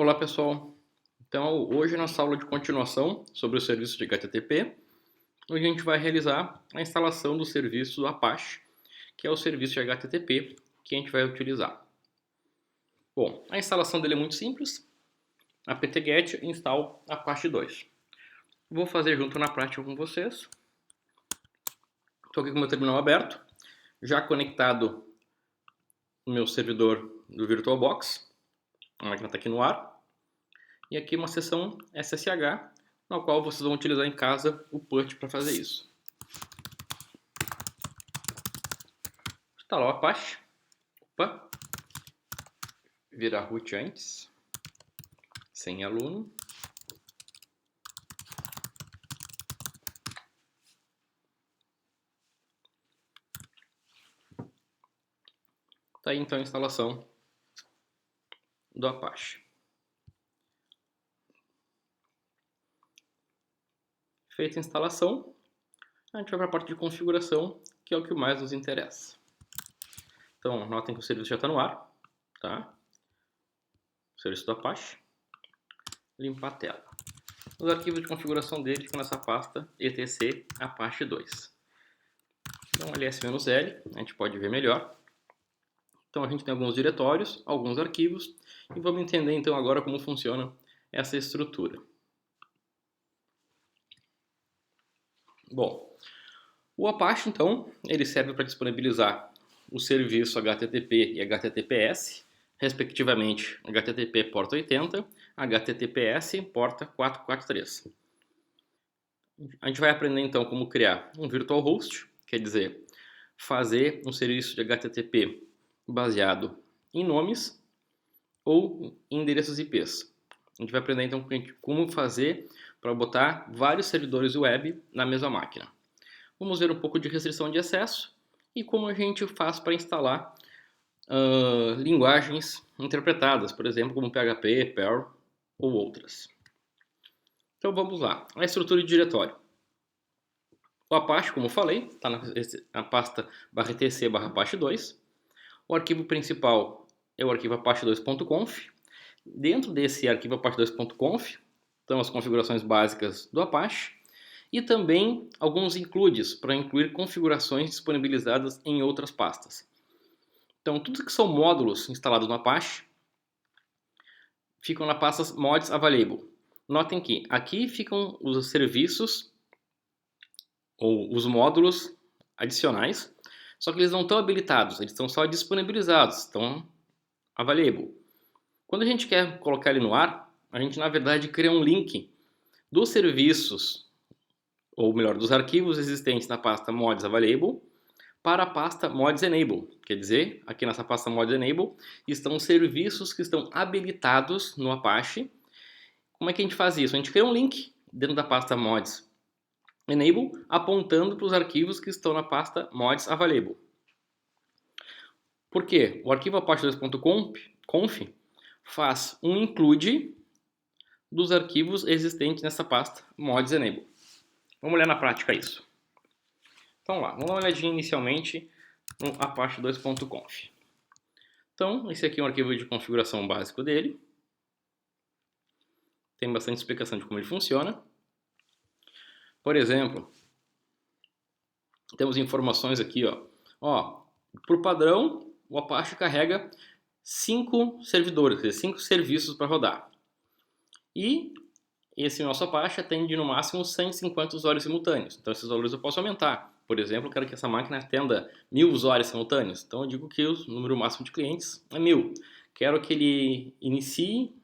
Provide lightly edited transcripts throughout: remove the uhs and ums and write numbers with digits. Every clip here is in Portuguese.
Olá pessoal, então hoje nossa aula de continuação sobre o serviço de HTTP, onde a gente vai realizar a instalação do serviço do Apache, que é o serviço de HTTP que a gente vai utilizar. Bom, a instalação dele é muito simples, apt-get install Apache 2. Vou fazer junto na prática com vocês. Estou aqui com o meu terminal aberto, já conectado no meu servidor do VirtualBox, a máquina está aqui no ar. E aqui uma seção SSH, na qual vocês vão utilizar em casa o PUT para fazer isso. Instalar o Apache. Opa. Virar root antes. Sem aluno. Tá aí então a instalação do Apache. Feita a instalação, a gente vai para a parte de configuração, que é o que mais nos interessa. Então, notem que o serviço já está no ar, tá? O serviço do Apache. Limpar a tela. Os arquivos de configuração dele ficam nessa pasta etc Apache 2. Então, ls-l, a gente pode ver melhor. Então, a gente tem alguns diretórios, alguns arquivos, e vamos entender então agora como funciona essa estrutura. Bom, o Apache, então, ele serve para disponibilizar o serviço HTTP e HTTPS, respectivamente HTTP porta 80, HTTPS porta 443. A gente vai aprender, então, como criar um virtual host, quer dizer, fazer um serviço de HTTP baseado em nomes ou em endereços IPs. A gente vai aprender, então, como fazer para botar vários servidores web na mesma máquina. Vamos ver um pouco de restrição de acesso e como a gente faz para instalar linguagens interpretadas, por exemplo, como PHP, Perl ou outras. Então vamos lá, a estrutura de diretório. O Apache, como eu falei, está na pasta /tc/apache2. O arquivo principal é o arquivo apache2.conf. Dentro desse arquivo apache2.conf estão as configurações básicas do Apache e também alguns includes para incluir configurações disponibilizadas em outras pastas. Então, tudo que são módulos instalados no Apache ficam na pasta mods available. Notem que aqui ficam os serviços ou os módulos adicionais, só que eles não estão habilitados, eles estão só disponibilizados, estão available. Quando a gente quer colocar ele no ar, a gente na verdade cria um link dos serviços, ou melhor, dos arquivos existentes na pasta mods available para a pasta mods enable. Quer dizer, aqui nessa pasta mods enable estão os serviços que estão habilitados no Apache. Como é que a gente faz isso? A gente cria um link dentro da pasta mods enable apontando para os arquivos que estão na pasta mods available. Por quê? O arquivo apache2.conf faz um include dos arquivos existentes nessa pasta mods enable. Vamos olhar na prática isso. Então lá, vamos dar uma olhadinha inicialmente no apache2.conf. Então, esse aqui é um arquivo de configuração básico dele. Tem bastante explicação de como ele funciona. Por exemplo, temos informações aqui, por padrão, o Apache carrega 5 servidores, quer dizer, 5 serviços para rodar. E esse nosso Apache atende no máximo 150 usuários simultâneos. Então esses valores eu posso aumentar. Por exemplo, eu quero que essa máquina atenda 1000 usuários simultâneos. Então eu digo que o número máximo de clientes é 1000. Quero que ele inicie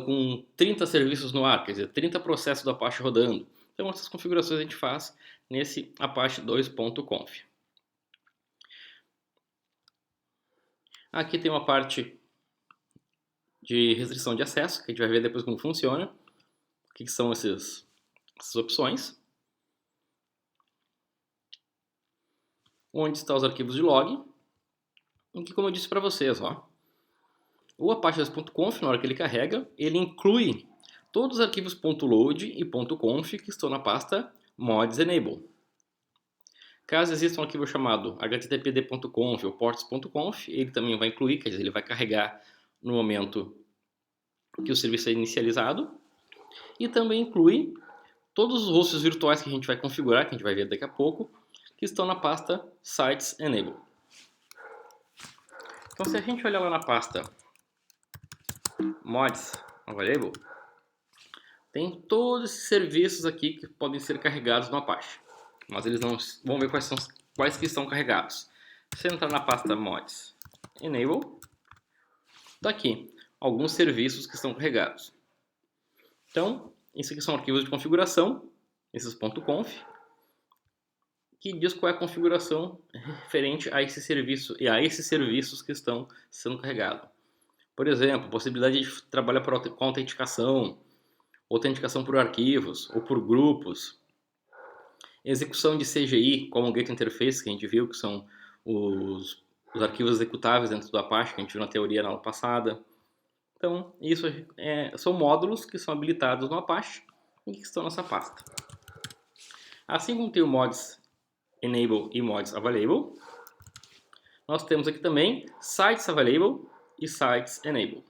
com 30 serviços no ar, quer dizer, 30 processos do Apache rodando. Então essas configurações a gente faz nesse apache2.conf. Aqui tem uma parte de restrição de acesso, que a gente vai ver depois como funciona. O que são essas opções. Onde estão os arquivos de log. E que, como eu disse para vocês, o apache2.conf, na hora que ele carrega, ele inclui todos os arquivos .load e .conf que estão na pasta mods enable. Caso exista um arquivo chamado httpd.conf ou ports.conf, ele também vai incluir, quer dizer, ele vai carregar no momento que o serviço é inicializado, e também inclui todos os hosts virtuais que a gente vai configurar, que a gente vai ver daqui a pouco, que estão na pasta Sites Enable. Então, se a gente olhar lá na pasta Mods Available, tem todos esses serviços aqui que podem ser carregados no Apache. Mas eles não vão ver quais que estão carregados. Se entrar na pasta Mods Enable, está aqui alguns serviços que estão carregados. Então, isso aqui são arquivos de configuração, esses .conf, que diz qual é a configuração referente a esse serviço e a esses serviços que estão sendo carregados. Por exemplo, possibilidade de trabalhar com autenticação por arquivos ou por grupos, execução de CGI, como Get Interface, que a gente viu, que são os arquivos executáveis dentro do Apache, que a gente viu na teoria na aula passada. Então, isso são módulos que são habilitados no Apache e que estão nessa pasta. Assim como tem o Mods Enable e Mods Available, nós temos aqui também Sites Available e Sites Enable,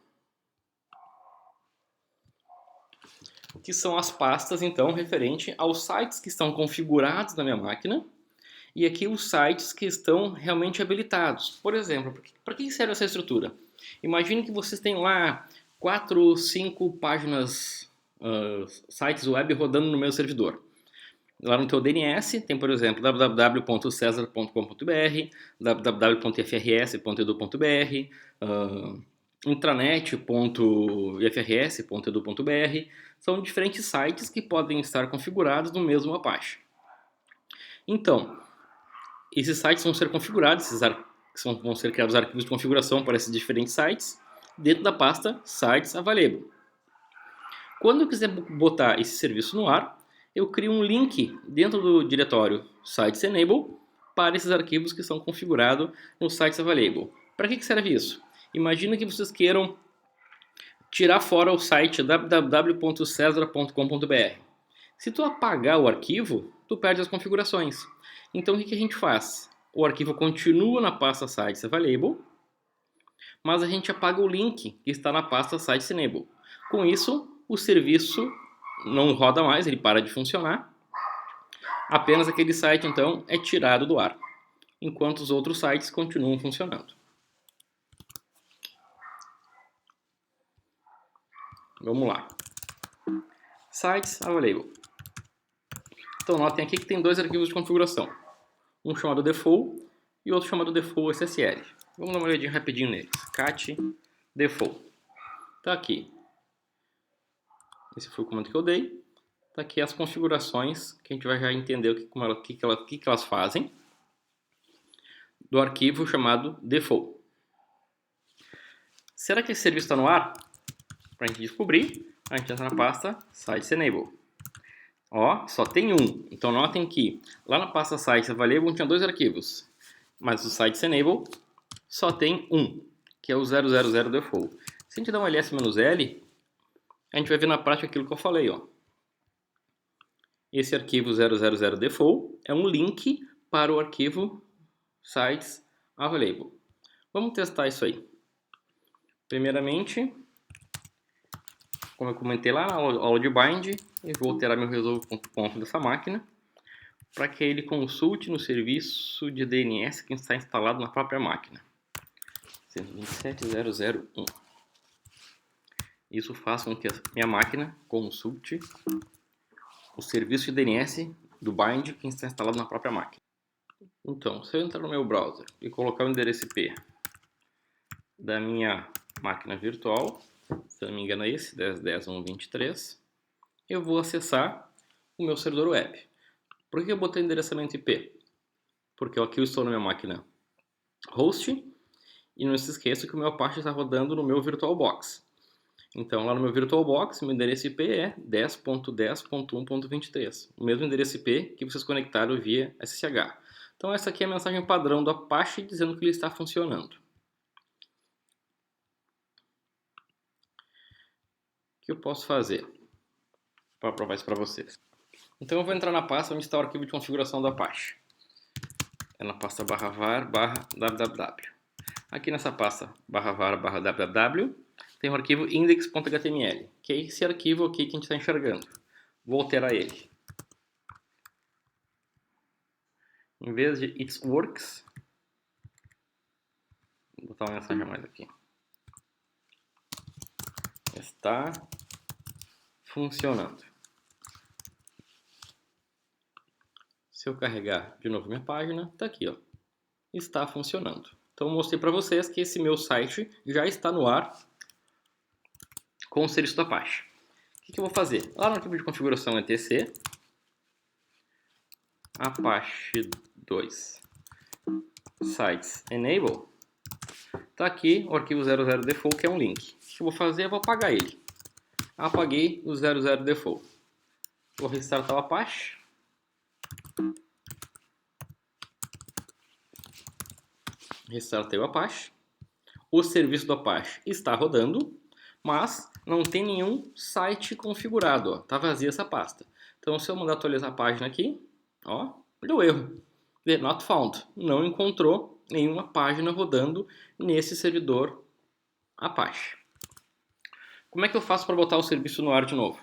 que são as pastas, então, referente aos sites que estão configurados na minha máquina e aqui os sites que estão realmente habilitados. Por exemplo, para que serve essa estrutura? Imagine que vocês têm lá 4, 5 páginas, sites web rodando no meu servidor. Lá no teu DNS tem, por exemplo, www.cesar.com.br, www.ifrs.edu.br, intranet.ifrs.edu.br. São diferentes sites que podem estar configurados no mesmo Apache. Então, esses sites vão ser configurados, vão ser criados arquivos de configuração para esses diferentes sites dentro da pasta Sites Available. Quando eu quiser botar esse serviço no ar, eu crio um link dentro do diretório Sites Enable para esses arquivos que são configurados no Sites Available. Para que serve isso? Imagina que vocês queiram tirar fora o site www.cesar.com.br. Se tu apagar o arquivo, tu perde as configurações. Então o que a gente faz? O arquivo continua na pasta Sites Available, mas a gente apaga o link que está na pasta Sites Enable. Com isso, o serviço não roda mais, ele para de funcionar. Apenas aquele site, então, é tirado do ar, enquanto os outros sites continuam funcionando. Vamos lá. Sites Available. Então, notem aqui que tem dois arquivos de configuração. Um chamado default e outro chamado default SSL. Vamos dar uma olhadinha rapidinho neles. cat default. Tá aqui. Esse foi o comando que eu dei. Tá aqui as configurações que a gente vai já entender o que elas fazem do arquivo chamado default. Será que esse serviço está no ar? Para a gente descobrir, a gente entra na pasta Sites Enable. Ó, só tem um. Então notem que lá na pasta Sites Available tinha dois arquivos, mas o Sites Enable só tem um, que é o 000 default. Se a gente der um ls-l, a gente vai ver na prática aquilo que eu falei, ó. Esse arquivo 000 default é um link para o arquivo Sites Available. Vamos testar isso aí. Primeiramente, como eu comentei lá na aula de bind, eu vou alterar meu resolve.conf dessa máquina para que ele consulte no serviço de DNS que está instalado na própria máquina. 127.0.0.1. Isso faz com que a minha máquina consulte o serviço de DNS do bind que está instalado na própria máquina. Então, se eu entrar no meu browser e colocar o endereço IP da minha máquina virtual, se não me engano é esse, 10.10.1.23, eu vou acessar o meu servidor web. Por que eu botei endereçamento IP? Porque aqui eu estou na minha máquina host e não se esqueça que o meu Apache está rodando no meu VirtualBox. Então lá no meu VirtualBox, meu endereço IP é 10.10.1.23, o mesmo endereço IP que vocês conectaram via SSH. Então essa aqui é a mensagem padrão do Apache dizendo que ele está funcionando. O que eu posso fazer para provar isso para vocês? Então eu vou entrar na pasta onde está o arquivo de configuração do Apache. É na pasta /var/www. Aqui nessa pasta /var/www tem o arquivo index.html, que é esse arquivo aqui que a gente está enxergando. Vou alterar ele. Em vez de it works, vou botar uma mensagem a mais aqui. Está funcionando. Se eu carregar de novo minha página, está aqui, ó. Está funcionando. Então eu mostrei para vocês que esse meu site já está no ar com o serviço do Apache. O que eu vou fazer? Lá no arquivo de configuração etc, Apache 2 sites enable, está aqui o arquivo 00 default, que é um link. O que eu vou fazer? Eu vou apagar ele. Apaguei o 00 default. Vou restartar o Apache. Restartei o Apache. O serviço do Apache está rodando, mas não tem nenhum site configurado. Está vazia essa pasta. Então, se eu mandar atualizar a página aqui, ó, deu erro. Not found. Não encontrou nenhuma página rodando nesse servidor Apache. Como é que eu faço para botar o serviço no ar de novo?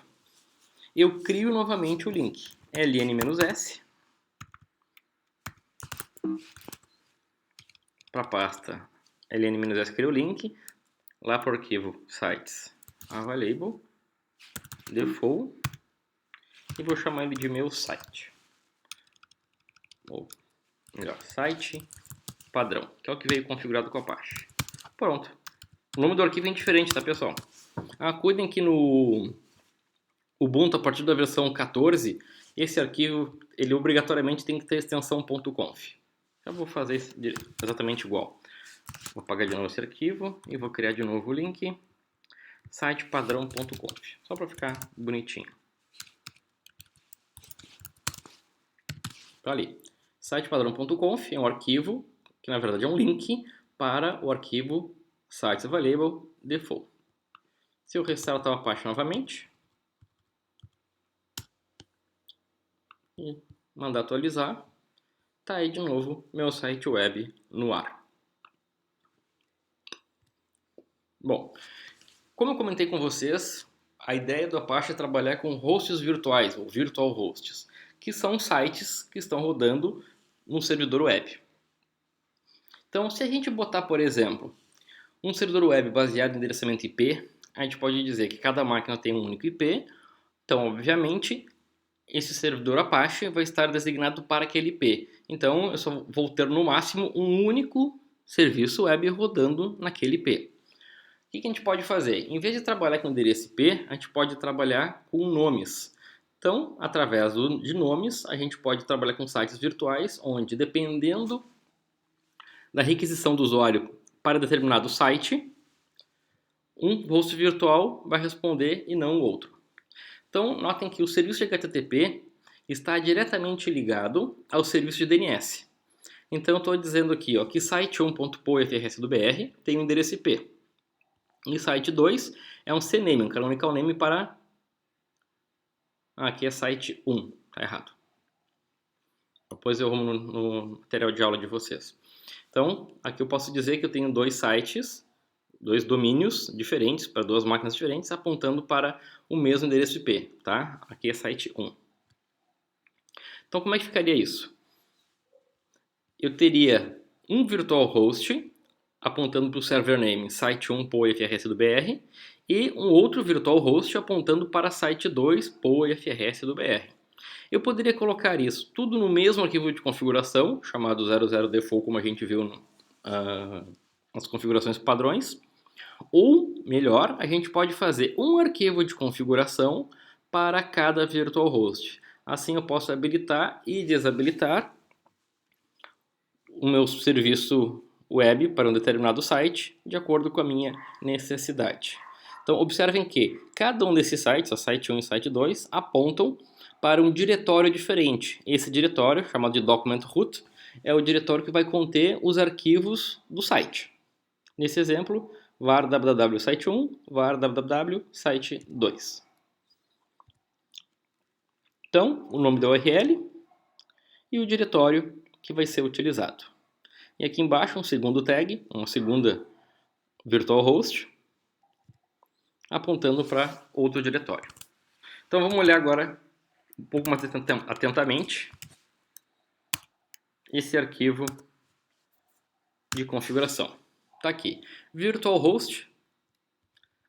Eu crio novamente o link ln-s para a pasta ln-s, crio o link lá para o arquivo sites available default e vou chamar ele de meu site, ou melhor, site padrão, que é o que veio configurado com a Apache. Pronto. O nome do arquivo é diferente, tá, pessoal? Cuidem que no Ubuntu, a partir da versão 14, esse arquivo ele obrigatoriamente tem que ter extensão .conf. Eu vou fazer exatamente igual. Vou apagar de novo esse arquivo e vou criar de novo o link sitepadrão.conf, só para ficar bonitinho. Tá ali. Sitepadrão.conf é um arquivo que na verdade é um link para o arquivo sites available default. Se eu restartar a Apache novamente e mandar atualizar, tá aí de novo meu site web no ar. Bom, como eu comentei com vocês, a ideia do Apache é trabalhar com hosts virtuais, ou virtual hosts, que são sites que estão rodando no servidor web. Então, se a gente botar, por exemplo, um servidor web baseado em endereçamento IP, a gente pode dizer que cada máquina tem um único IP, então, obviamente, esse servidor Apache vai estar designado para aquele IP. Então, eu só vou ter no máximo um único serviço web rodando naquele IP. O que a gente pode fazer? Em vez de trabalhar com endereço IP, a gente pode trabalhar com nomes. Então, através de nomes, a gente pode trabalhar com sites virtuais, onde, dependendo da requisição do usuário para determinado site, um host virtual vai responder e não o outro. Então, notem que o serviço de HTTP está diretamente ligado ao serviço de DNS. Então, eu estou dizendo aqui ó, que site1.poefrs.br tem um endereço IP. E site 2 é um CNAME, um canonical name para... aqui é site 1, tá errado. Depois eu arrumo no material de aula de vocês. Então, aqui eu posso dizer que eu tenho dois sites, dois domínios diferentes, para duas máquinas diferentes, apontando para o mesmo endereço IP, tá? Aqui é site 1. Então, como é que ficaria isso? Eu teria um virtual host apontando para o server name site1.poefrs.br e um outro virtual host apontando para site2.poefrs.br. Eu poderia colocar isso tudo no mesmo arquivo de configuração, chamado 00default, como a gente viu nas configurações padrões. Ou, melhor, a gente pode fazer um arquivo de configuração para cada virtual host. Assim eu posso habilitar e desabilitar o meu serviço web para um determinado site, de acordo com a minha necessidade. Então, observem que cada um desses sites, a site 1 e site 2, apontam para um diretório diferente. Esse diretório, chamado de document root, é o diretório que vai conter os arquivos do site. Nesse exemplo, var www site1, var www site2. Então, o nome da URL e o diretório que vai ser utilizado. E aqui embaixo um segundo tag, uma segunda virtual host, apontando para outro diretório. Então vamos olhar agora um pouco mais atentamente esse arquivo de configuração. Está aqui, virtualhost,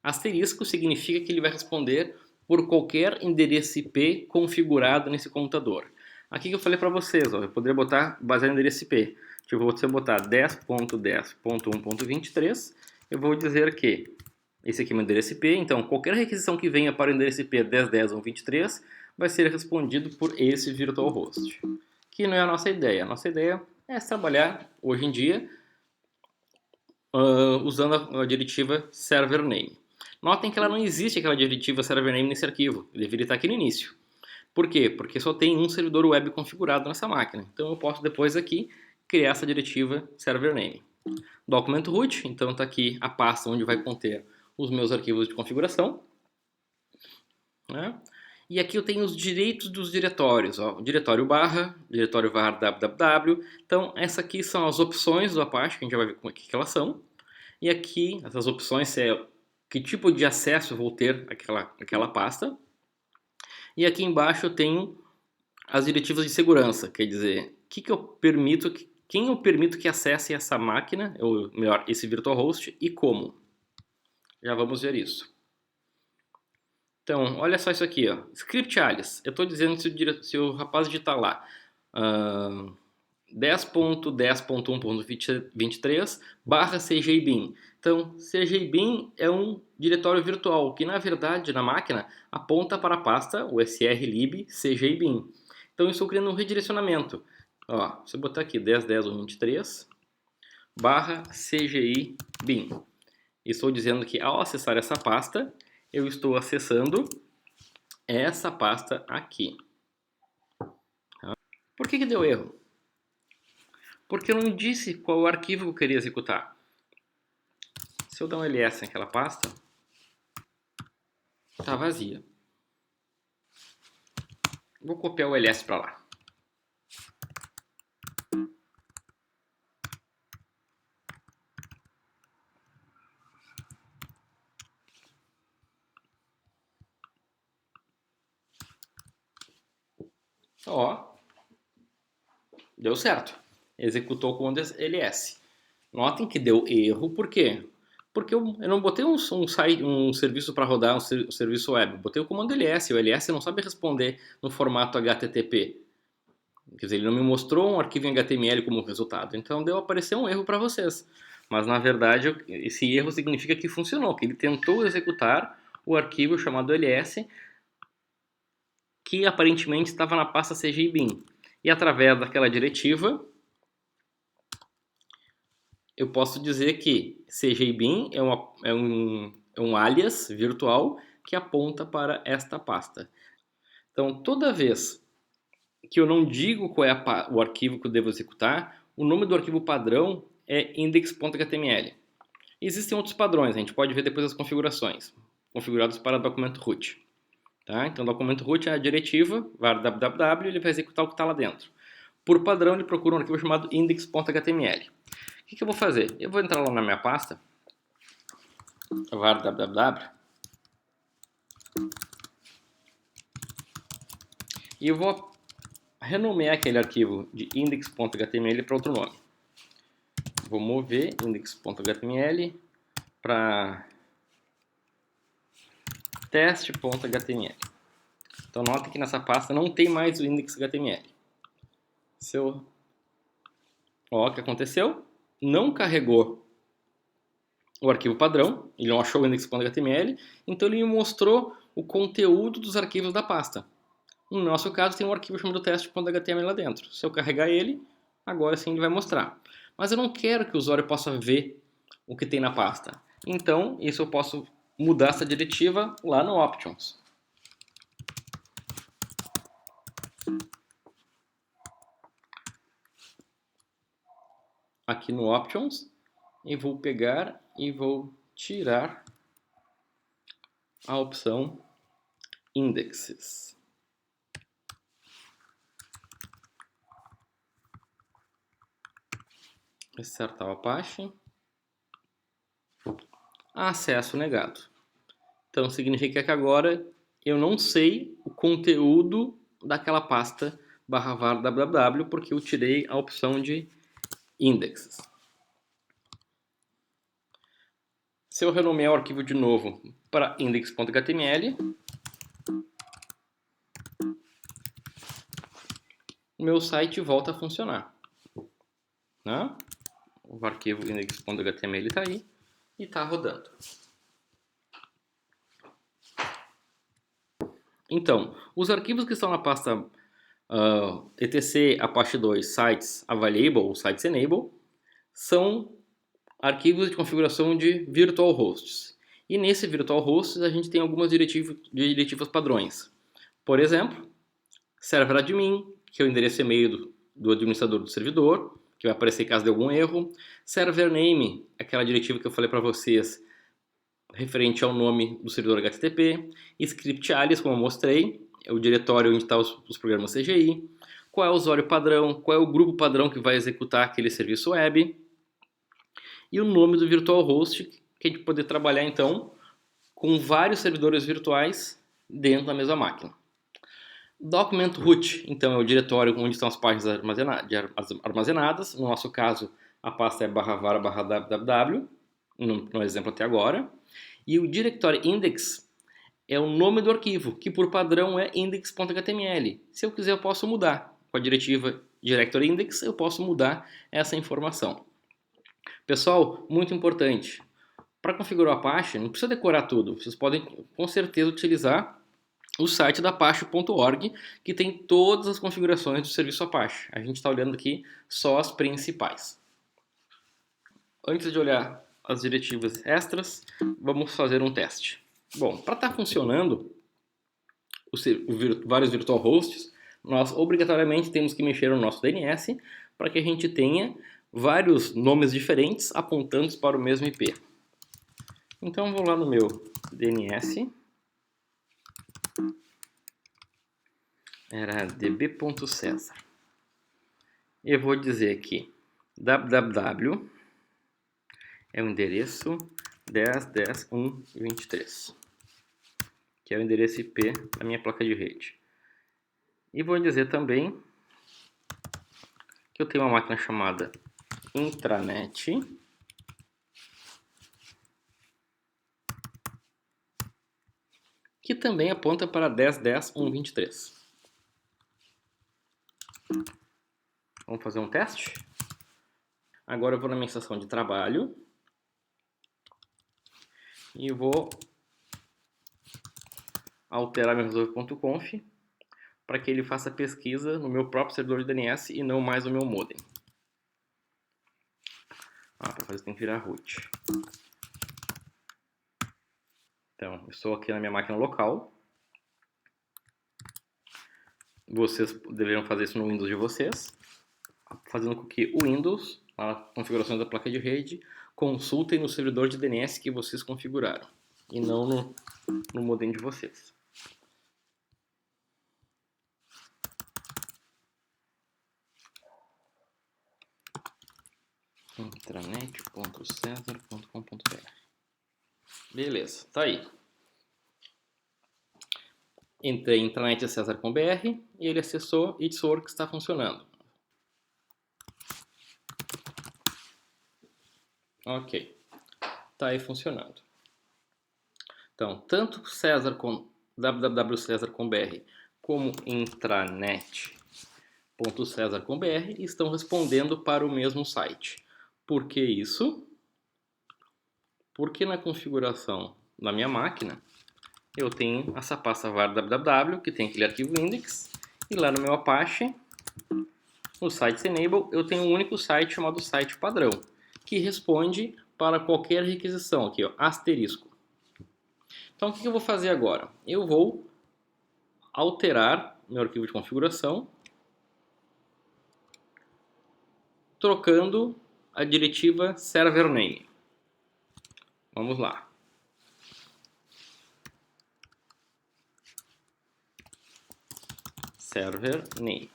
asterisco significa que ele vai responder por qualquer endereço IP configurado nesse computador. Aqui que eu falei para vocês, ó, eu poderia botar baseado em endereço IP. Tipo, se eu botar 10.10.1.23, eu vou dizer que esse aqui é o meu endereço IP, então qualquer requisição que venha para o endereço IP 10.10.1.23 vai ser respondido por esse virtualhost. Que não é a nossa ideia. A nossa ideia é trabalhar hoje em dia usando a diretiva server name. Notem que ela não existe, aquela diretiva server name nesse arquivo. Ele deveria estar aqui no início. Por quê? Porque só tem um servidor web configurado nessa máquina. Então eu posso depois aqui criar essa diretiva server name. Document root, então está aqui a pasta onde vai conter os meus arquivos de configuração. Né? E aqui eu tenho os direitos dos diretórios, ó, diretório barra, diretório var www. Então, essas aqui são as opções do Apache, que a gente já vai ver como é que elas são. E aqui, essas opções é que tipo de acesso eu vou ter àquela pasta. E aqui embaixo eu tenho as diretivas de segurança, quer dizer, quem eu permito que acesse essa máquina, ou melhor, esse virtualhost, e como. Já vamos ver isso. Então, olha só isso aqui, ó. Script alias. Eu estou dizendo se o rapaz digitar lá 10.10.1.23 barra cjbin. Então, cjbin é um diretório virtual que, na verdade, na máquina, aponta para a pasta usrlib cjbin. Então, eu estou criando um redirecionamento. Ó, se eu botar aqui 10.10.1.23 barra cjbin. Estou dizendo que, ao acessar essa pasta, eu estou acessando essa pasta aqui. Por que deu erro? Porque eu não disse qual arquivo eu queria executar. Se eu dar um ls naquela pasta, está vazia. Vou copiar o ls para lá. Ó, deu certo. Executou o comando ls. Notem que deu erro, por quê? Porque eu não botei um serviço para rodar um serviço web. Eu botei o comando ls. O ls não sabe responder no formato HTTP. Quer dizer, ele não me mostrou um arquivo em HTML como resultado. Então deu aparecer um erro para vocês. Mas na verdade esse erro significa que funcionou, que ele tentou executar o arquivo chamado ls, que aparentemente estava na pasta cjbin. E através daquela diretiva, eu posso dizer que cjbin é um alias virtual que aponta para esta pasta. Então, toda vez que eu não digo qual é o arquivo que eu devo executar, o nome do arquivo padrão é index.html. Existem outros padrões, a gente pode ver depois as configurações, configurados para documento root. Tá? Então, documento root é a diretiva, var www, ele vai executar o que está lá dentro. Por padrão, ele procura um arquivo chamado index.html. O que eu vou fazer? Eu vou entrar lá na minha pasta, var www, e eu vou renomear aquele arquivo de index.html para outro nome. Vou mover index.html para teste.html. Então note que nessa pasta não tem mais o index.html. Ó, o que aconteceu? Não carregou o arquivo padrão, ele não achou o index.html, então ele me mostrou o conteúdo dos arquivos da pasta. No nosso caso tem um arquivo chamado teste.html lá dentro. Se eu carregar ele, agora sim ele vai mostrar. Mas eu não quero que o usuário possa ver o que tem na pasta. Então, isso eu posso mudar essa diretiva lá no Options. Aqui no Options, e vou pegar e vou tirar a opção Indexes. Restartar o Apache. Acesso negado. Então significa que agora eu não sei o conteúdo daquela pasta /var www porque eu tirei a opção de indexes. Se eu renomear o arquivo de novo para index.html, o meu site volta a funcionar, né? O arquivo index.html está aí e está rodando. Então, os arquivos que estão na pasta etc apache 2 sites available ou sites enable são arquivos de configuração de virtual hosts. E nesse virtual hosts a gente tem algumas diretivas padrões. Por exemplo, server admin, que é o endereço e-mail do administrador do servidor, que vai aparecer caso de algum erro. Server name, aquela diretiva que eu falei para vocês, referente ao nome do servidor HTTP. Script alias, como eu mostrei, é o diretório onde estão os programas CGI. Qual é o usuário padrão, qual é o grupo padrão que vai executar aquele serviço web. E o nome do virtual host, que a gente poder trabalhar então com vários servidores virtuais dentro da mesma máquina. Document root, então, é o diretório onde estão as páginas armazenadas. No nosso caso, a pasta é /var /www, no exemplo até agora. E o directory index é o nome do arquivo, que por padrão é index.html. Se eu quiser, eu posso mudar. Com a diretiva directory index, eu posso mudar essa informação. Pessoal, muito importante. Para configurar o Apache, não precisa decorar tudo. Vocês podem, com certeza, utilizar o site da Apache.org, que tem todas as configurações do serviço Apache. A gente está olhando aqui só as principais. Antes de olhar as diretivas extras, vamos fazer um teste. Bom, para estar funcionando vários virtual hosts, nós obrigatoriamente temos que mexer no nosso DNS para que a gente tenha vários nomes diferentes apontando para o mesmo IP. Então vou lá no meu DNS, era db.cesar, e eu vou dizer aqui www é o endereço 10.10.1.23, que é o endereço IP da minha placa de rede. E vou dizer também que eu tenho uma máquina chamada intranet, que também aponta para 10.10.1.23. Vamos fazer um teste? Agora eu vou na minha estação de trabalho e vou alterar meu resolve.conf para que ele faça pesquisa no meu próprio servidor de DNS e não mais no meu modem. Para fazer isso tem que virar root. Então, eu estou aqui na minha máquina local. Vocês deveriam fazer isso no Windows de vocês, fazendo com que o Windows, a configuração da placa de rede, consultem no servidor de DNS que vocês configuraram e não no modem de vocês. intranet.cesar.com.br. Beleza, tá aí. Entrei em intranet.cesar.br e ele acessou e It Works está funcionando. Ok, tá aí funcionando. Então, tanto Cesar com www.cesar.br como intranet.cesar.br estão respondendo para o mesmo site. Por que isso? Porque na configuração da minha máquina eu tenho essa pasta var www, que tem aquele arquivo index, e lá no meu Apache, no site enable, eu tenho um único site chamado site padrão, que responde para qualquer requisição, aqui ó, asterisco. Então o que eu vou fazer agora? Eu vou alterar meu arquivo de configuração, trocando a diretiva server name. Vamos lá. Server name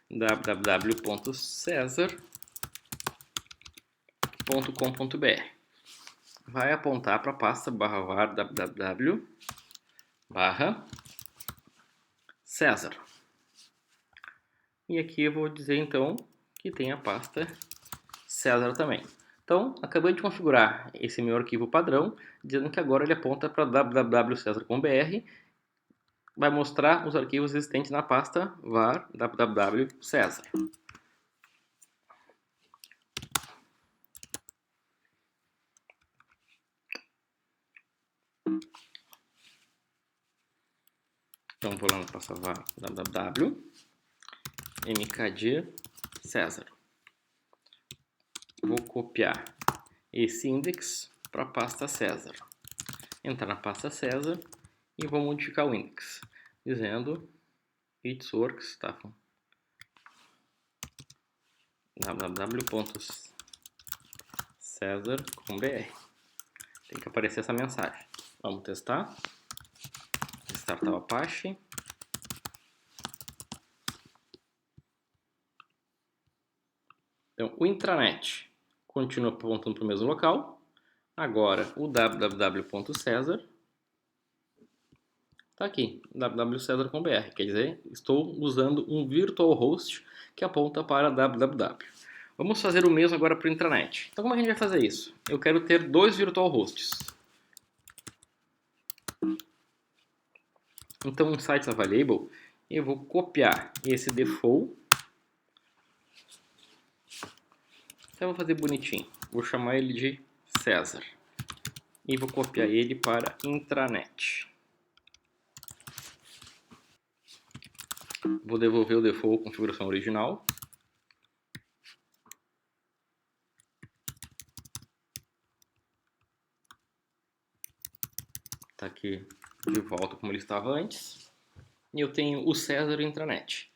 www.cesar.com.br. vai apontar para a pasta /var www /César. E aqui eu vou dizer então que tem a pasta César também. Então, acabei de configurar esse meu arquivo padrão, dizendo que agora ele aponta para www.cesar.br, vai mostrar os arquivos existentes na pasta var www.cesar. Então, vou lá na pasta var www mkdir César. Vou copiar esse index para a pasta César. Entrar na pasta César e vou modificar o index, dizendo itsworks, tá? www.cesar.br. Tem que aparecer essa mensagem. Vamos testar. Startar o Apache. Então, o intranet continua apontando para o mesmo local. Agora, o www.cesar está aqui, www.cesar.br. Quer dizer, estou usando um virtual host que aponta para www. Vamos fazer o mesmo agora para o intranet. Então, como é que a gente vai fazer isso? Eu quero ter 2 virtual hosts. Então, no sites available, eu vou copiar esse default. Então, eu vou fazer bonitinho. Vou chamar ele de César. E vou copiar ele para intranet. Vou devolver o default configuração original. Está aqui de volta como ele estava antes. E eu tenho o César intranet.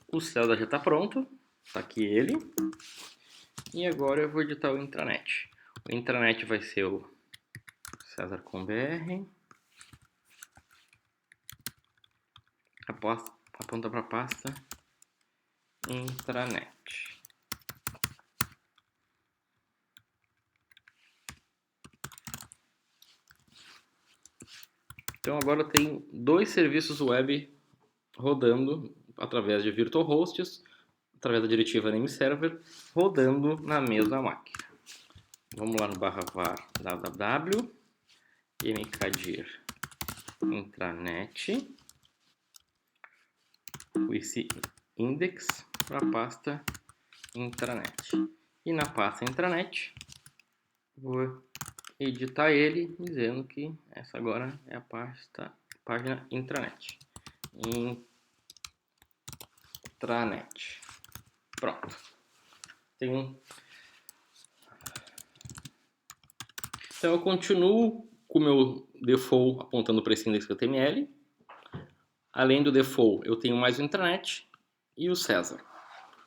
O César já está pronto. Está aqui ele. E agora eu vou editar o intranet. O intranet vai ser o Cesar com BR. Aponta para a pasta intranet. Então agora eu tenho 2 serviços web rodando através de virtual hosts, através da diretiva name server, rodando na mesma máquina. Vamos lá no /var www mkdir intranet esse index para a pasta intranet. E na pasta intranet vou editar ele dizendo que essa agora é a página intranet. Intranet. Pronto. Então eu continuo com o meu default apontando para esse index.html. Além do default, eu tenho mais o intranet e o César.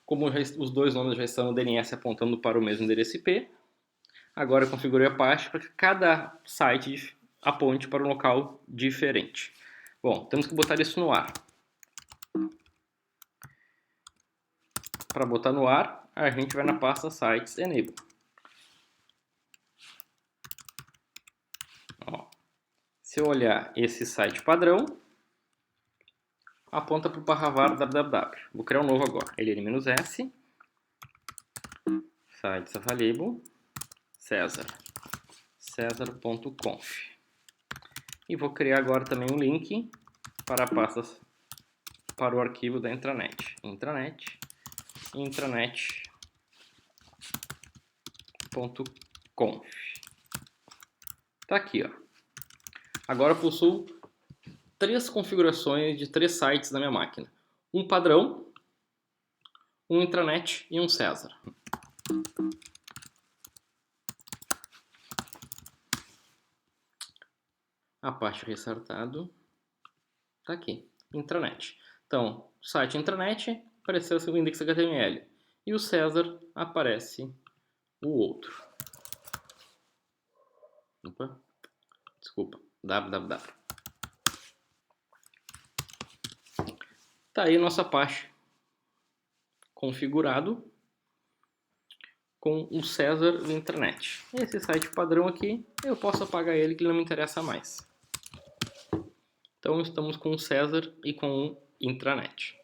Como os dois nomes já estão no DNS apontando para o mesmo endereço IP, agora eu configurei a Apache para que cada site aponte para um local diferente. Bom, temos que botar isso no ar. Para botar no ar, a gente vai na pasta sites enable. Ó, se eu olhar esse site padrão, aponta para o /var www. Vou criar um novo agora. -s sites available César Cesar.conf. E vou criar agora também um link para a pasta para o arquivo da intranet. intranet.conf. Tá aqui, ó. Agora eu possuo 3 configurações de 3 sites na minha máquina. Um padrão, um intranet e um César. Apache restartado. Tá aqui, intranet. Então, o site intranet apareceu o index.html e o César aparece o outro. Opa, desculpa, www. Tá aí o nosso Apache configurado. com o César do intranet. Esse site padrão aqui, eu posso apagar ele que ele não me interessa mais. Então estamos com o César e com o intranet.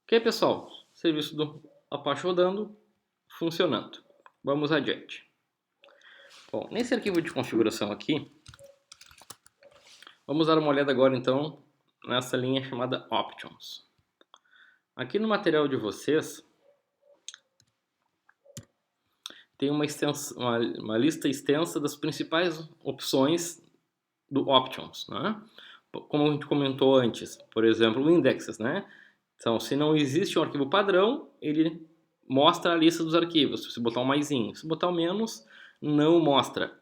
Ok, pessoal? Serviço do Apache rodando, funcionando. Vamos adiante. Bom, nesse arquivo de configuração aqui, vamos dar uma olhada agora então nessa linha chamada Options. Aqui no material de vocês tem uma lista extensa das principais opções do Options, né? Como a gente comentou antes, por exemplo, o Indexes, né? Então, se não existe um arquivo padrão, ele mostra a lista dos arquivos. Se você botar um maisinho, se botar um menos, não mostra.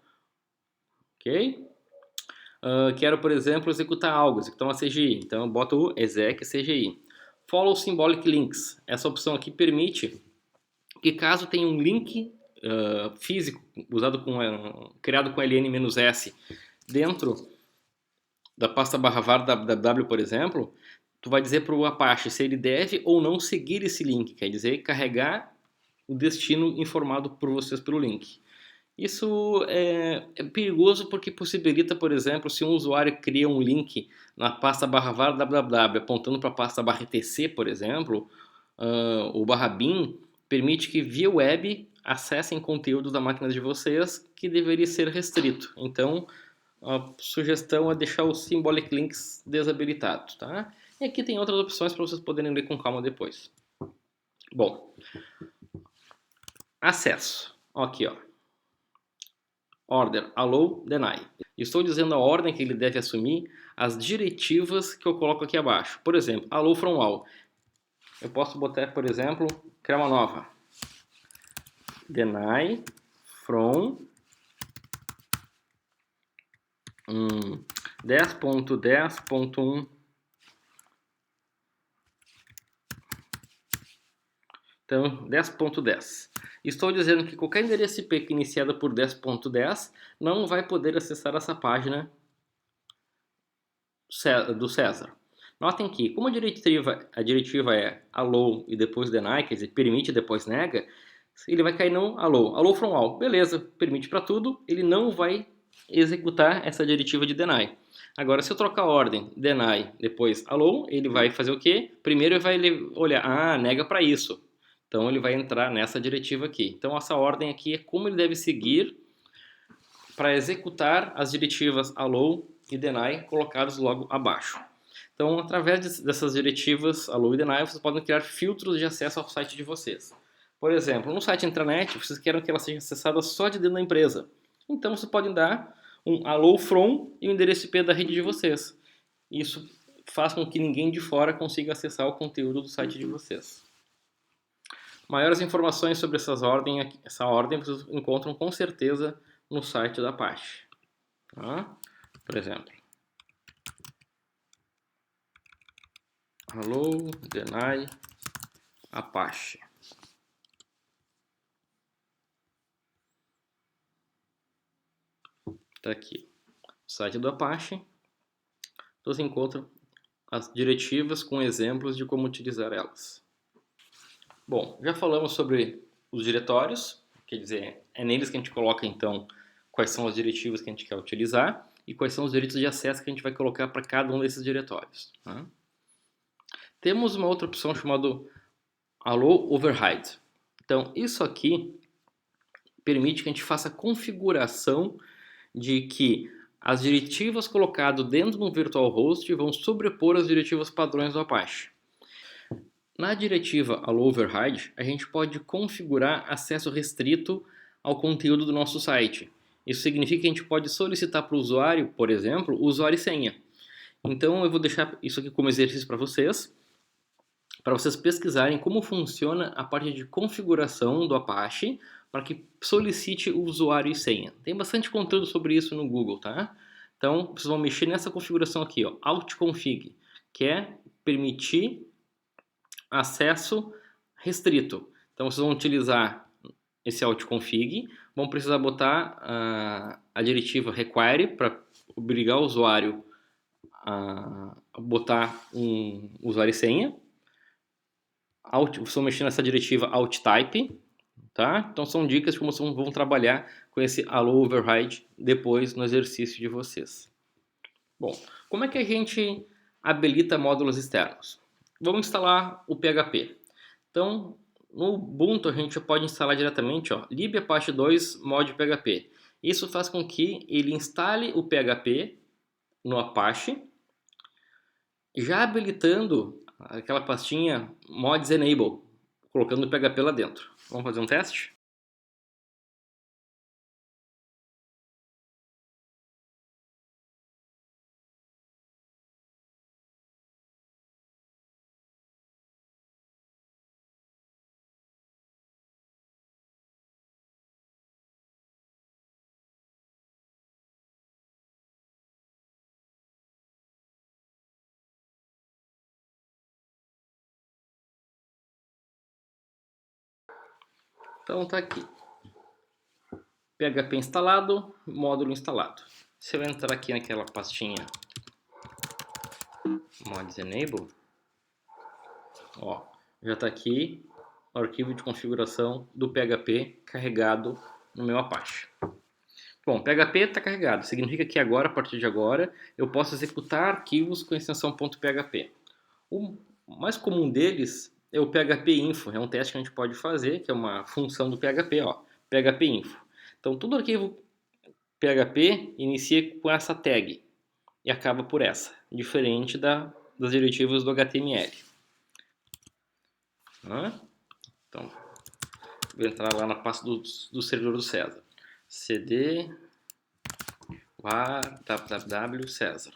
Ok? Quero, por exemplo, executar algo, executar uma CGI. Então, eu boto o exec CGI. Follow Symbolic Links. Essa opção aqui permite que, caso tenha um link físico usado criado com ln-s dentro da pasta /var www, por exemplo, tu vai dizer para o Apache se ele deve ou não seguir esse link, quer dizer, carregar o destino informado por vocês pelo link. Isso é perigoso porque possibilita, por exemplo, se um usuário cria um link na pasta /var www apontando para a pasta /etc, por exemplo, o /bin permite que via web acessem conteúdos da máquina de vocês que deveria ser restrito. Então, a sugestão é deixar os Symbolic Links desabilitados, tá? E aqui tem outras opções para vocês poderem ler com calma depois. Bom, acesso. Aqui, ó. Order, allow, deny. Estou dizendo a ordem que ele deve assumir, as diretivas que eu coloco aqui abaixo. Por exemplo, allow from all. Eu posso botar, por exemplo, criar uma nova. Deny from 10.10.1. Então, 10.10. Estou dizendo que qualquer endereço IP que iniciado por 10.10 não vai poder acessar essa página do César. Notem que, como a diretiva é allow e depois deny, quer dizer, permite e depois nega, ele vai cair no allow. Allow from all. Beleza, permite para tudo, ele não vai executar essa diretiva de deny. Agora, se eu trocar a ordem, deny, depois allow, ele vai fazer o quê? Primeiro ele vai olhar, nega para isso. Então, ele vai entrar nessa diretiva aqui. Então, essa ordem aqui é como ele deve seguir para executar as diretivas allow e deny colocadas logo abaixo. Então, através dessas diretivas allow e deny, vocês podem criar filtros de acesso ao site de vocês. Por exemplo, no site intranet, vocês querem que ela seja acessada só de dentro da empresa. Então, vocês podem dar um allow from e o endereço IP da rede de vocês. Isso faz com que ninguém de fora consiga acessar o conteúdo do site de vocês. Maiores informações sobre essa ordem vocês encontram com certeza no site da Apache. Tá? Por exemplo, allow, deny, Apache. Está aqui. Site do Apache. Você encontra as diretivas com exemplos de como utilizar elas. Bom, já falamos sobre os diretórios, quer dizer, é neles que a gente coloca então quais são as diretivas que a gente quer utilizar e quais são os direitos de acesso que a gente vai colocar para cada um desses diretórios. Tá? Temos uma outra opção chamada allow override. Então, isso aqui permite que a gente faça a configuração de que as diretivas colocadas dentro de um virtual host vão sobrepor as diretivas padrões do Apache. Na diretiva allow override, a gente pode configurar acesso restrito ao conteúdo do nosso site. Isso significa que a gente pode solicitar para o usuário, por exemplo, usuário e senha. Então eu vou deixar isso aqui como exercício para vocês pesquisarem como funciona a parte de configuração do Apache para que solicite o usuário e senha. Tem bastante conteúdo sobre isso no Google, tá? Então vocês vão mexer nessa configuração aqui, ó, altconfig, que é permitir acesso restrito. Então vocês vão utilizar esse altconfig, vão precisar botar a diretiva require para obrigar o usuário a botar um usuário e senha. Vocês vão mexer nessa diretiva alttype, tá? Então são dicas de como vocês vão trabalhar com esse allow override depois no exercício de vocês. Bom, como é que a gente habilita módulos externos? Vamos instalar o PHP. Então, no Ubuntu a gente pode instalar diretamente, ó, lib apache 2 mod PHP. Isso faz com que ele instale o PHP no Apache, já habilitando aquela pastinha mods enable, colocando o PHP lá dentro. Vamos fazer um teste? Então tá aqui. PHP instalado, módulo instalado. Se eu entrar aqui naquela pastinha mods enable, ó, já está aqui o arquivo de configuração do PHP carregado no meu Apache. Bom, PHP está carregado, significa que agora, a partir de agora, eu posso executar arquivos com extensão .php. O mais comum deles é o PHP Info, é um teste que a gente pode fazer, que é uma função do PHP, ó, PHP Info. Então, todo arquivo PHP inicia com essa tag e acaba por essa, diferente das diretivas do HTML. Então, vou entrar lá na pasta do servidor do César. cd var www César.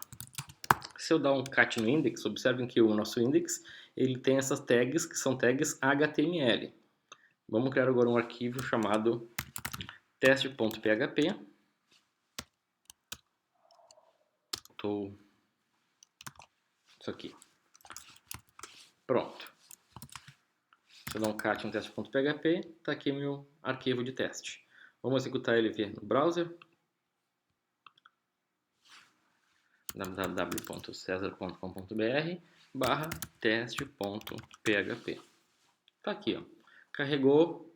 Se eu dar um cat no index, observem que o nosso index ele tem essas tags que são tags HTML. Vamos criar agora um arquivo chamado teste.php. Isso aqui. Pronto. Se eu dar um cat no teste.php, está aqui meu arquivo de teste. Vamos executar ele via no browser. www.cesar.com.br/teste.php. Tá aqui, ó. Carregou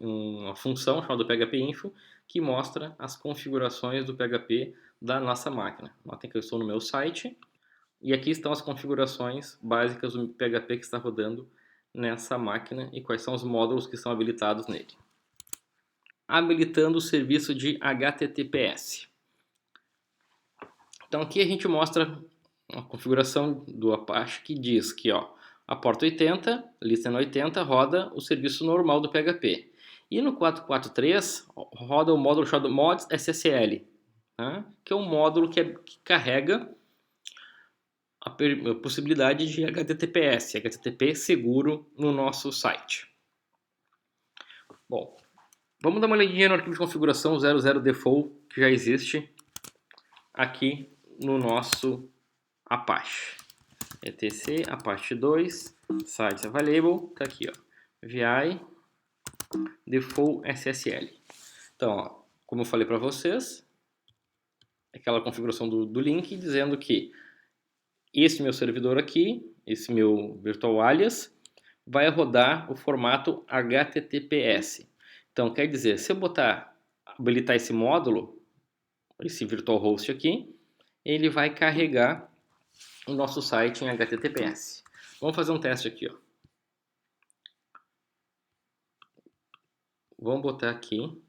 uma função chamada php-info que mostra as configurações do PHP da nossa máquina. Notem que eu estou no meu site e aqui estão as configurações básicas do PHP que está rodando nessa máquina e quais são os módulos que estão habilitados nele. Habilitando o serviço de HTTPS. Então aqui a gente mostra uma configuração do Apache que diz que ó, a porta 80, listen 80, roda o serviço normal do PHP. E no 443 roda o módulo chamado mods SSL, tá? Que é um módulo que carrega a possibilidade de HTTPS, HTTP seguro no nosso site. Bom, vamos dar uma olhadinha no arquivo de configuração 00 default que já existe aqui no nosso Apache. etc apache 2 sites available, tá aqui, ó, vi default SSL. Então, ó, como eu falei para vocês, aquela configuração do link dizendo que esse meu servidor aqui, esse meu virtual alias, vai rodar o formato HTTPS. Então, quer dizer, se eu habilitar esse módulo, esse virtual host aqui, ele vai carregar o nosso site em HTTPS. Vamos fazer um teste aqui, ó. Vamos botar aqui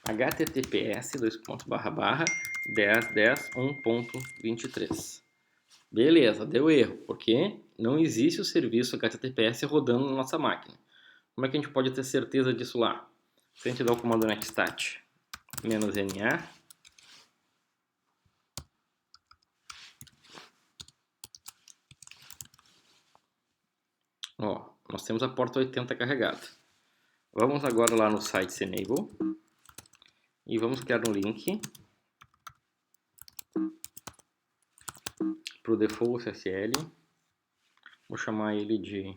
https 10.10.1.23. Beleza, deu erro, porque não existe o serviço HTTPS rodando na nossa máquina. Como é que a gente pode ter certeza disso lá? Se a gente der o comando netstat -na, ó, nós temos a porta 80 carregada. Vamos agora lá no site enable e vamos criar um link para o default SSL. Vou chamar ele de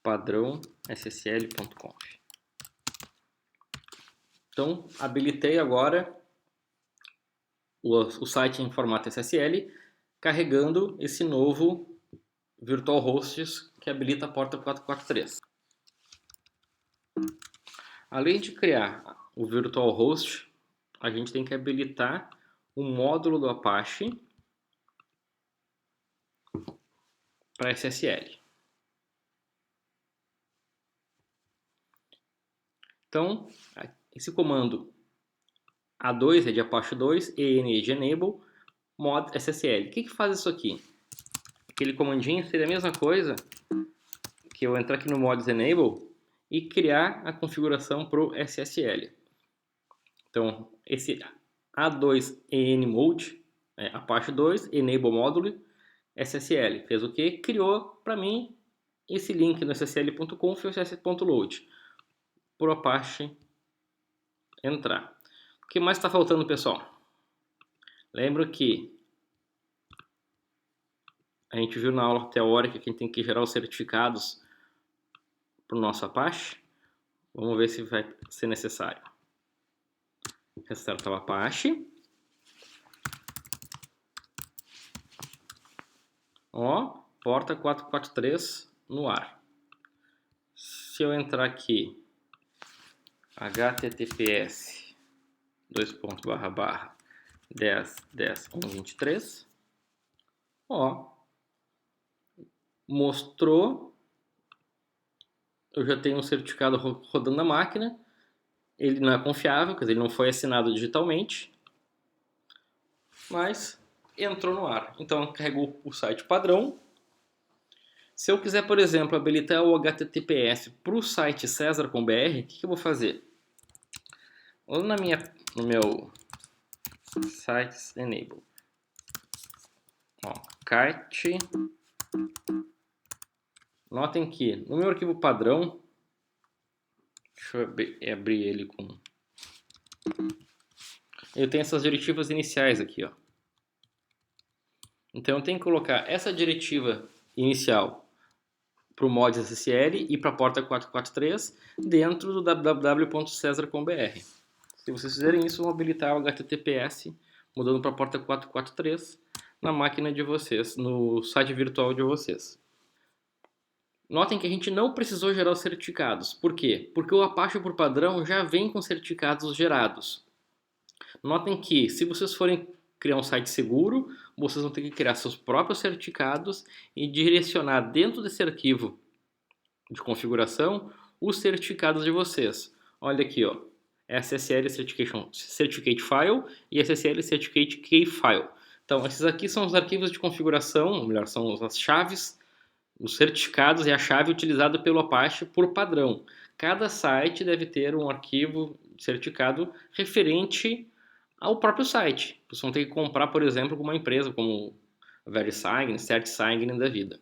padrão ssl.conf. Então, habilitei agora o site em formato SSL, carregando esse novo virtual hosts que habilita a porta 443. Além de criar o virtual host, a gente tem que habilitar o módulo do Apache para SSL. Então, esse comando A2 é de Apache 2, EN de enable, mod SSL. O que faz isso aqui? Aquele comandinho seria a mesma coisa que eu entrar aqui no mods enable e criar a configuração para o SSL. Então, esse A2 EN mode, Apache 2, enable módulo, SSL. Fez o que? Criou para mim esse link no ssl.conf e ss.load para o Apache entrar. O que mais está faltando, pessoal? Lembro que a gente viu na aula teórica que a gente tem que gerar os certificados para o nosso Apache. Vamos ver se vai ser necessário. Restartar o Apache. Ó, porta 443 no ar. Se eu entrar aqui, https //10.10.1.23, ó, mostrou, eu já tenho um certificado rodando na máquina, ele não é confiável, quer dizer, ele não foi assinado digitalmente, mas entrou no ar. Então carregou o site padrão. Se eu quiser, por exemplo, habilitar o HTTPS para o site Cesar com BR, o que eu vou fazer? Ou no meu sites enable, ó, kite. Notem que no meu arquivo padrão, deixa eu abrir ele com, eu tenho essas diretivas iniciais aqui, ó. Então eu tenho que colocar essa diretiva inicial para o mod SSL e para a porta 443 dentro do www.cesar.com.br. Se vocês fizerem isso, vão habilitar o HTTPS mudando para a porta 443 na máquina de vocês, no site virtual de vocês. Notem que a gente não precisou gerar os certificados. Por quê? Porque o Apache por padrão já vem com certificados gerados. Notem que se vocês forem criar um site seguro, vocês vão ter que criar seus próprios certificados e direcionar dentro desse arquivo de configuração os certificados de vocês. Olha aqui, ó, SSL Certificate File e SSL Certificate Key File. Então, esses aqui são os arquivos de configuração, ou melhor, são as chaves, os certificados e a chave utilizada pelo Apache por padrão. Cada site deve ter um arquivo certificado referente ao próprio site. Vocês vão ter que comprar, por exemplo, com uma empresa como VeriSign, CertSign da vida.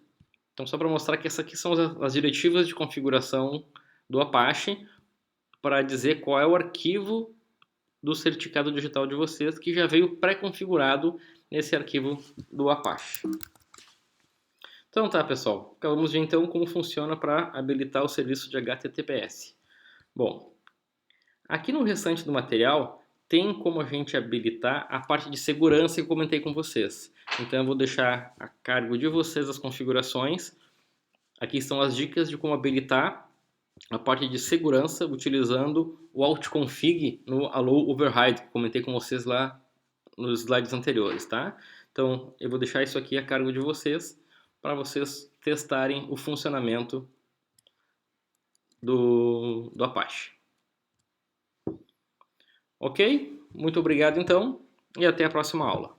Então, só para mostrar que essas aqui são as diretivas de configuração do Apache para dizer qual é o arquivo do certificado digital de vocês que já veio pré-configurado nesse arquivo do Apache. Então tá, pessoal, vamos ver então como funciona para habilitar o serviço de HTTPS. Bom, aqui no restante do material tem como a gente habilitar a parte de segurança que eu comentei com vocês. Então eu vou deixar a cargo de vocês as configurações. Aqui estão as dicas de como habilitar a parte de segurança utilizando o altconfig no allow override, que comentei com vocês lá nos slides anteriores, tá? Então eu vou deixar isso aqui a cargo de vocês para vocês testarem o funcionamento do Apache. Ok? Muito obrigado então e até a próxima aula.